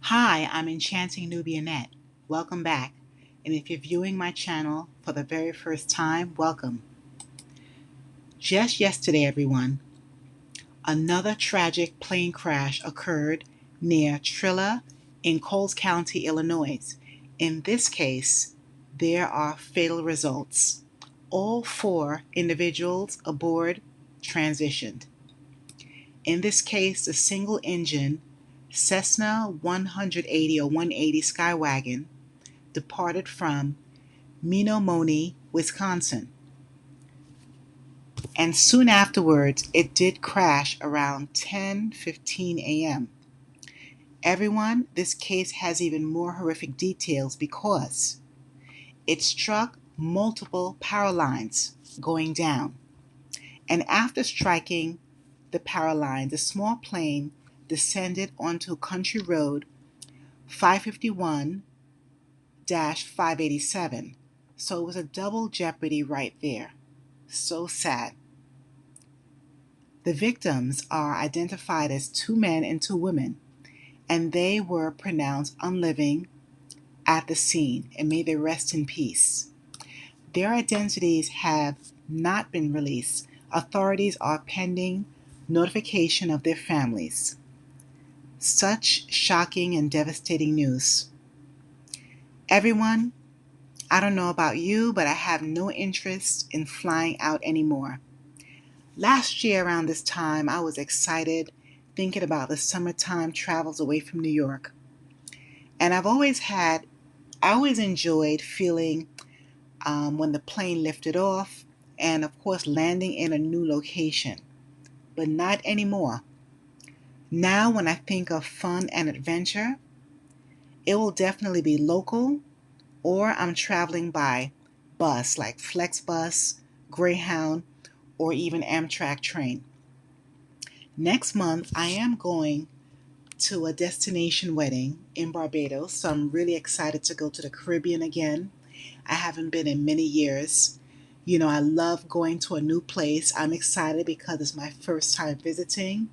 Hi, I'm Enchanting Nubianette. Welcome back. And if you're viewing my channel for the very first time, welcome. Just yesterday, everyone, another tragic plane crash occurred near Trilla in Coles County, Illinois. In this case, there are fatal results. All four individuals aboard transitioned. In this case, the single engine Cessna 180 or 180 Skywagon departed from Menomonee, Wisconsin. And soon afterwards, it did crash around 10:15 a.m. Everyone, this case has even more horrific details because it struck multiple power lines going down. And after striking the power line, the small plane descended onto Country Road 551 587. So it was a double jeopardy right there. So sad. The victims are identified as two men and two women, and they were pronounced unliving at the scene, and may they rest in peace. Their identities have not been released. Authorities are pending notification of their families. Such shocking and devastating news. Everyone, I don't know about you, but I have no interest in flying out anymore. Last year around this time, I was excited thinking about the summertime travels away from New York. And I always enjoyed feeling when the plane lifted off and, of course, landing in a new location. But not anymore. Now, when I think of fun and adventure, it will definitely be local, or I'm traveling by bus like Flexbus, Greyhound, or even Amtrak train. Next month, I am going to a destination wedding in Barbados, so I'm really excited to go to the Caribbean again. I haven't been in many years. I love going to a new place. I'm excited because it's my first time visiting.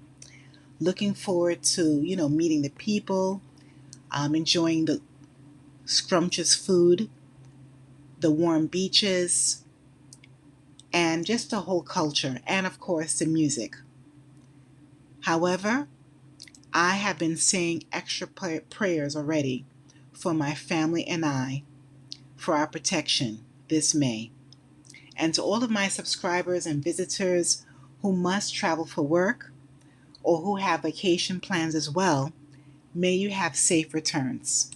Looking forward to, meeting the people, enjoying the scrumptious food, the warm beaches, and just the whole culture, and of course the music. However, I have been saying extra prayers already for my family and I for our protection this May. And to all of my subscribers and visitors who must travel for work or who have vacation plans as well, may you have safe returns.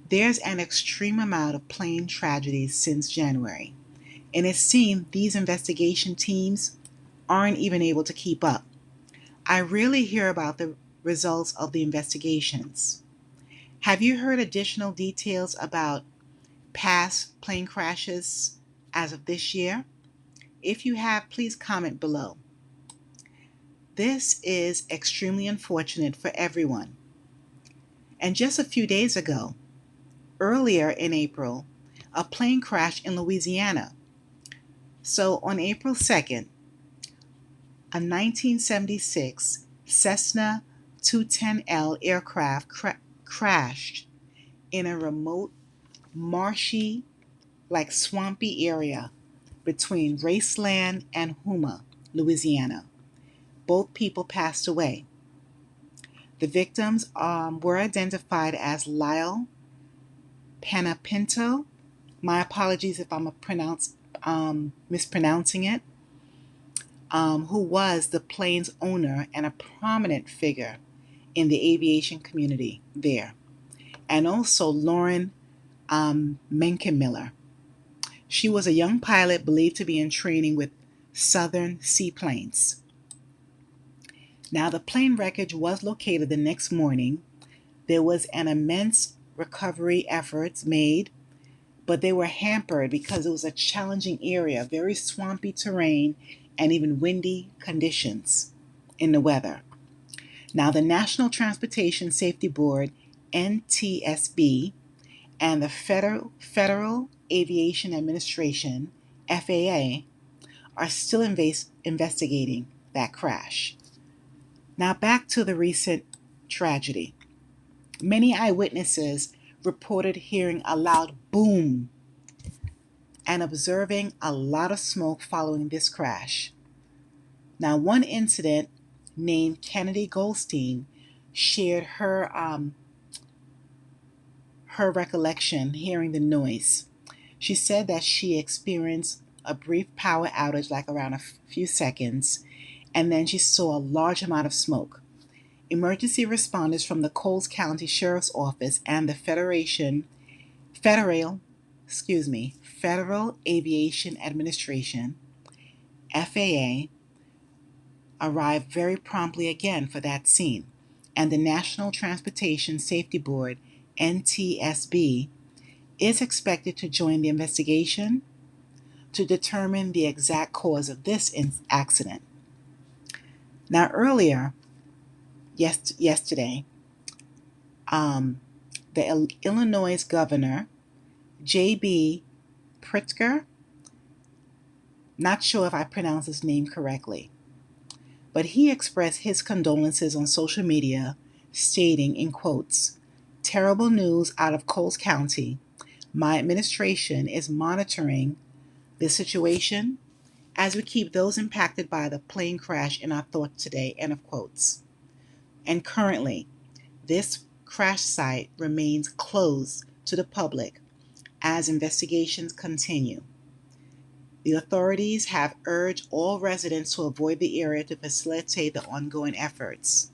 There's an extreme amount of plane tragedies since January, and it seems these investigation teams aren't even able to keep up. I rarely hear about the results of the investigations. Have you heard additional details about past plane crashes as of this year? If you have, please comment below. This is extremely unfortunate for everyone. And just a few days ago, earlier in April, a plane crashed in Louisiana. So on April 2nd, a 1976 Cessna 210L aircraft crashed in a remote, marshy, like swampy area between Raceland and Houma, Louisiana. Both people passed away. The victims were identified as Lyle Panapinto. My apologies if I'm mispronouncing it. Who was the plane's owner and a prominent figure in the aviation community there, and also Lauren Menkenmiller. She was a young pilot believed to be in training with Southern Seaplanes. Now, the plane wreckage was located the next morning. There was an immense recovery efforts made, but they were hampered because it was a challenging area, very swampy terrain, and even windy conditions in the weather. Now, the National Transportation Safety Board, NTSB, and the Federal Aviation Administration, FAA, are still investigating that crash. Now, back to the recent tragedy. Many eyewitnesses reported hearing a loud boom and observing a lot of smoke following this crash. Now, one incident named Kennedy Goldstein shared her recollection hearing the noise. She said that she experienced a brief power outage, like around a few seconds, and then she saw a large amount of smoke. Emergency responders from the Coles County Sheriff's Office and the Federal Aviation Administration, FAA, arrived very promptly again for that scene, and the National Transportation Safety Board, NTSB, is expected to join the investigation to determine the exact cause of this accident. Now, earlier, yesterday, the Illinois governor, J.B. Pritzker, not sure if I pronounced his name correctly, but he expressed his condolences on social media, stating, in quotes, "Terrible news out of Coles County. My administration is monitoring the situation as we keep those impacted by the plane crash in our thoughts today," end of quotes. And currently, this crash site remains closed to the public as investigations continue. The authorities have urged all residents to avoid the area to facilitate the ongoing efforts.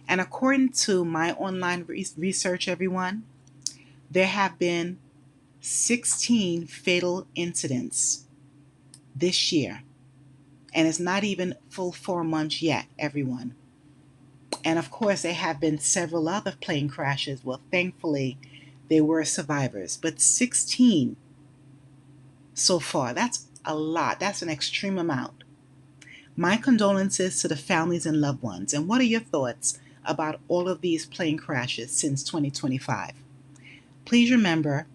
And according to my online research, everyone, there have been 16 fatal incidents this year. And it's not even full 4 months yet, everyone. And of course, there have been several other plane crashes. Well, thankfully, they were survivors. But 16 so far, that's a lot. That's an extreme amount. My condolences to the families and loved ones. And what are your thoughts about all of these plane crashes since 2025? Please remember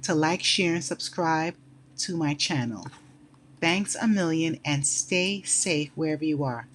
to like, share, and subscribe to my channel. Thanks a million and stay safe wherever you are.